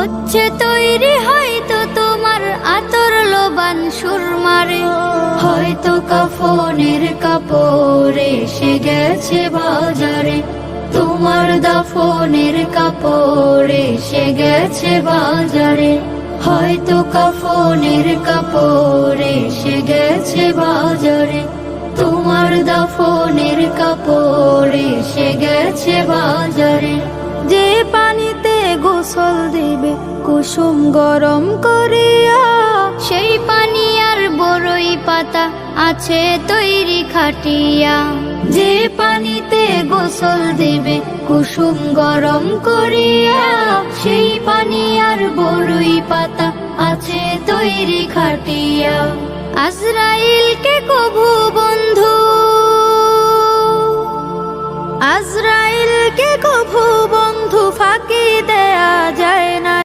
হচ্ছে তৈরি হয়তো তোমার আতর লোবান সুরমারে, হয়তো কাফনের কাপড় এসে গেছে বাজারে, তোমার দাফনের কাপড় এসে গেছে বাজারে, হয়তো কাফনের কাপড় এসে গেছে বাজারে, তোমার দাফনের কাপড় এসে গেছে বাজারে। যে পানিতে গোসল দিবে কুসুম গরম করিয়া, সেই পানি আর বড়ই পাতা আছে তৈরি খাটিয়া। যে পানিতে গোসল দিবে কুসুম গরম করিয়া, সেই পানি আর বড়ই পাতা আছে তৈরি খাটিয়া। আজরাইলকে কভু বন্ধু, আজরাইলকে কভু বন্ধু ফাঁকি দেয়া যায় না।